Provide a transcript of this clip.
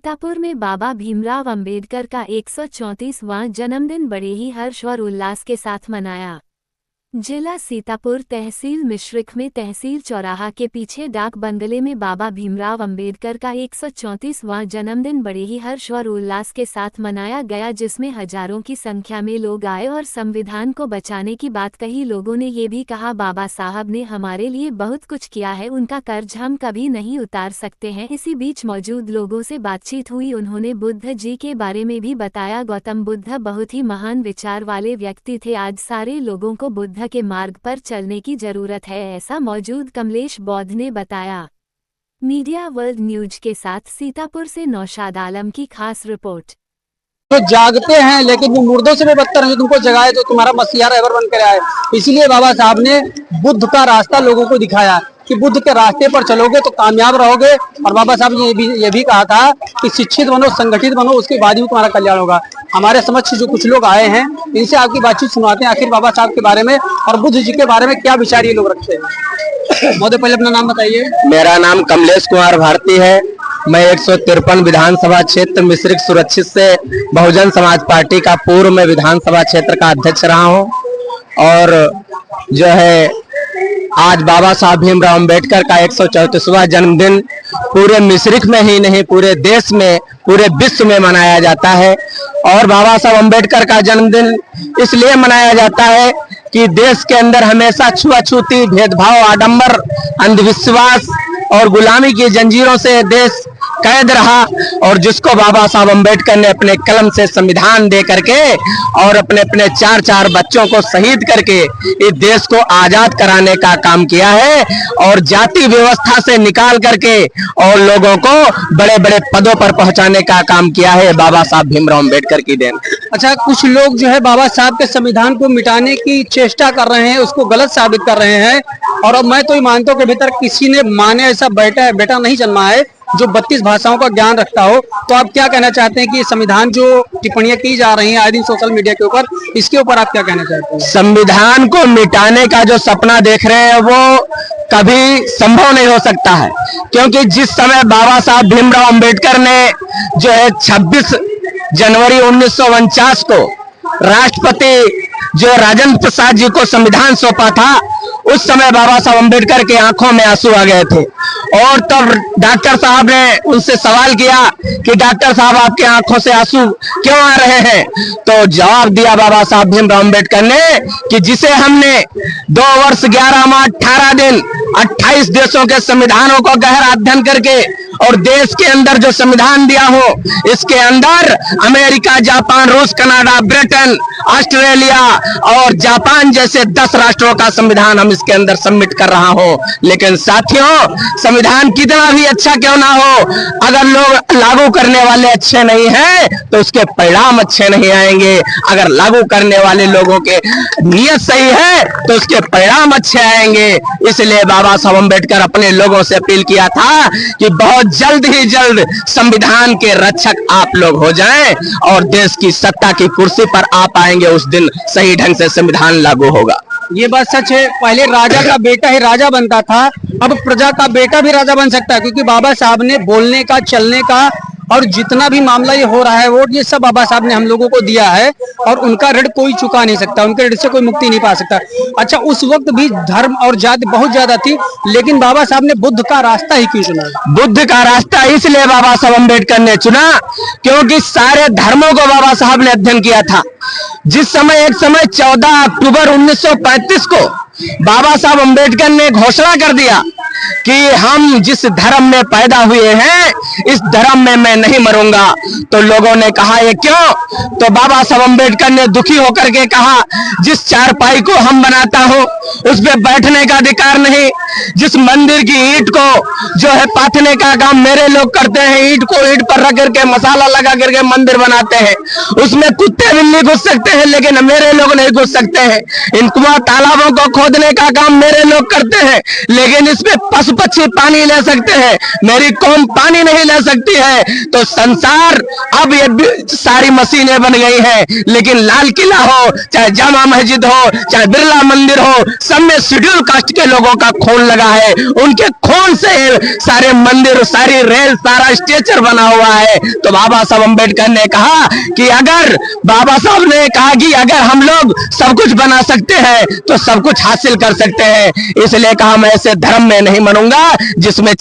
सीतापुर में बाबा भीमराव अंबेडकर का 134वां जन्मदिन बड़े ही हर्ष और उल्लास के साथ मनाया। जिला सीतापुर तहसील मिश्रिख में तहसील चौराहा के पीछे डाक बंगले में बाबा भीमराव अंबेडकर का 134वां जन्मदिन बड़े ही हर्ष और उल्लास के साथ मनाया गया, जिसमें हजारों की संख्या में लोग आए और संविधान को बचाने की बात कही। लोगों ने ये भी कहा, बाबा साहब ने हमारे लिए बहुत कुछ किया है, उनका कर्ज हम कभी नहीं उतार सकते हैं। इसी बीच मौजूद लोगों से बातचीत हुई, उन्होंने बुद्ध जी के बारे में भी बताया। गौतम बुद्ध बहुत ही महान विचार वाले व्यक्ति थे। आज सारे लोगों को बुद्ध के मार्ग पर चलने की जरूरत है, ऐसा मौजूद कमलेश बौद्ध ने बताया। मीडिया वर्ल्ड न्यूज के साथ सीतापुर से नौशाद आलम की खास रिपोर्ट। जो जागते हैं लेकिन वो मुर्दों से भी बदतर है, जो तुमको जगाए तो तुम्हारा मसीहा रहबर बन कर आए। इसलिए बाबा साहब ने बुद्ध का रास्ता लोगों को दिखाया कि बुद्ध के रास्ते पर चलोगे तो कामयाब रहोगे। और बाबा साहब ने ये भी कहा था कि शिक्षित बनो, संगठित बनो, उसके बाद ही तुम्हारा कल्याण होगा। हमारे समक्ष जो कुछ लोग आए हैं, इनसे आपकी बातचीत सुनाते हैं आखिर बाबा साहब के बारे में और बुद्ध जी के बारे में क्या विचार ये लोग रखते हैं। महोदय, पहले अपना नाम बताइए। मेरा नाम कमलेश कुमार भारती है। मैं 153 विधानसभा क्षेत्र मिश्रिख सुरक्षित से बहुजन समाज पार्टी का पूर्व में विधानसभा क्षेत्र का अध्यक्ष रहा हूं। और जो है आज बाबा साहब भीमराव अंबेडकर का 134वां जन्मदिन पूरे मिश्रिख में ही नहीं पूरे देश में, पूरे विश्व में मनाया जाता है। और बाबा साहब अंबेडकर का जन्मदिन इसलिए मनाया जाता है कि देश के अंदर हमेशा छुआछूती, भेदभाव, आडंबर, अंधविश्वास और गुलामी की जंजीरों से देश कैद रहा, और जिसको बाबा साहब अंबेडकर ने अपने कलम से संविधान दे करके और अपने अपने चार बच्चों को शहीद करके इस देश को आजाद कराने का काम किया है। और जाति व्यवस्था से निकाल करके और लोगों को बड़े बड़े पदों पर पहुंचाने का काम किया है बाबा साहब भीमराव अंबेडकर की देन। अच्छा, कुछ लोग जो है बाबा साहब के संविधान को मिटाने की चेष्टा कर रहे हैं, उसको गलत साबित कर रहे हैं। और अब मैं तो ये मानता हूँ कि भीतर किसी ने माँ ने ऐसा बेटा नहीं जन्मा है जो 32 भाषाओं का ज्ञान रखता हो। तो आप क्या कहना चाहते हैं कि संविधान जो टिप्पणियां की जा रही हैं आए दिन सोशल मीडिया के ऊपर, इसके ऊपर आप क्या कहना चाहते हैं? संविधान को मिटाने का जो सपना देख रहे हैं वो कभी संभव नहीं हो सकता है, क्योंकि जिस समय बाबा साहब भीमराव अंबेडकर ने जो है 26 जनवरी 1949 को राष्ट्रपति जो राजेंद्र प्रसाद जी को संविधान सौंपा था, उस समय बाबा साहब अंबेडकर के आंखों में आंसू आ गए थे। और तब डॉक्टर साहब ने उनसे सवाल किया कि डॉक्टर साहब आपके आंखों से आंसू क्यों आ रहे हैं? तो जवाब दिया बाबा साहब भीमराव अंबेडकर ने कि जिसे हमने 2 वर्ष 11 माह 18 दिन 28 देशों के संविधानों को गहरा अध्ययन करके और देश के अंदर जो संविधान दिया हो, इसके अंदर अमेरिका, जापान, रूस, कनाडा, ब्रिटेन, ऑस्ट्रेलिया और जापान जैसे 10 राष्ट्रों का संविधान हम इसके अंदर सबमिट कर रहा हो। लेकिन साथियों, संविधान कितना भी अच्छा क्यों ना हो, अगर लोग लागू करने वाले अच्छे नहीं हैं तो उसके परिणाम अच्छे नहीं आएंगे। अगर लागू करने वाले लोगों के नियत सही है तो उसके परिणाम अच्छे आएंगे। इसलिए बाबा साहब अंबेडकर अपने लोगों से अपील किया था कि बहुत जल्द ही जल्द संविधान के रक्षक आप लोग हो जाएं और देश की सत्ता की कुर्सी पर आप आएंगे, उस दिन सही ढंग से संविधान लागू होगा। ये बात सच है। पहले राजा का बेटा ही राजा बनता था, अब प्रजा का बेटा भी राजा बन सकता है, क्योंकि बाबा साहब ने बोलने का, चलने का और जितना भी मामला ये हो रहा है वोट, ये सब बाबा साहब ने हम लोगों को दिया है और उनका ऋण कोई चुका नहीं सकता, उनके ऋण से कोई मुक्ति नहीं पा सकता। अच्छा, उस वक्त भी धर्म और जाति बहुत ज्यादा थी, लेकिन बाबा साहब ने बुद्ध का रास्ता ही क्यों चुना? बुद्ध का रास्ता इसलिए बाबा साहब अंबेडकर ने चुना क्योंकि सारे धर्मों को बाबा साहब ने अध्ययन किया था। जिस समय एक समय 14 अक्टूबर 1935 को बाबा साहब अंबेडकर ने घोषणा कर दिया कि हम जिस धर्म में पैदा हुए हैं इस धर्म में मैं नहीं मरूंगा, तो लोगों ने कहा ये क्यों? तो बाबा साहब अंबेडकर ने दुखी होकर के कहा, जिस चारपाई को हम बनाता हूं उस पे बैठने का अधिकार नहीं, जिस मंदिर की ईंट को जो है पाथने का काम मेरे लोग करते हैं, ईंट को ईंट पर रख करके मसाला लगा करके मंदिर बनाते हैं, उसमें कुत्ते बिल्ली घुस सकते हैं लेकिन मेरे लोग नहीं घुस सकते हैं। इन कुआं तालाबों को खोदने का काम मेरे लोग करते हैं, लेकिन इसमें पशु पक्षी पानी ले सकते हैं, मेरी कौम पानी नहीं ले सकती है। तो संसार अब ये सारी मशीनें बन गई हैं, लेकिन लाल किला हो, चाहे जामा मस्जिद हो, चाहे बिरला मंदिर हो, सब में शेड्यूल कास्ट के लोगों का खून लगा है। उनके खून से सारे मंदिर, सारी रेल, सारा स्ट्रक्चर बना हुआ है। तो बाबा साहब अम्बेडकर ने कहा कि अगर बाबा साहब ने कहा कि अगर हम लोग सब कुछ बना सकते हैं तो सब कुछ हासिल कर सकते हैं, इसलिए कहा मैं ऐसे धर्म में नहीं मनूंगा जिसमें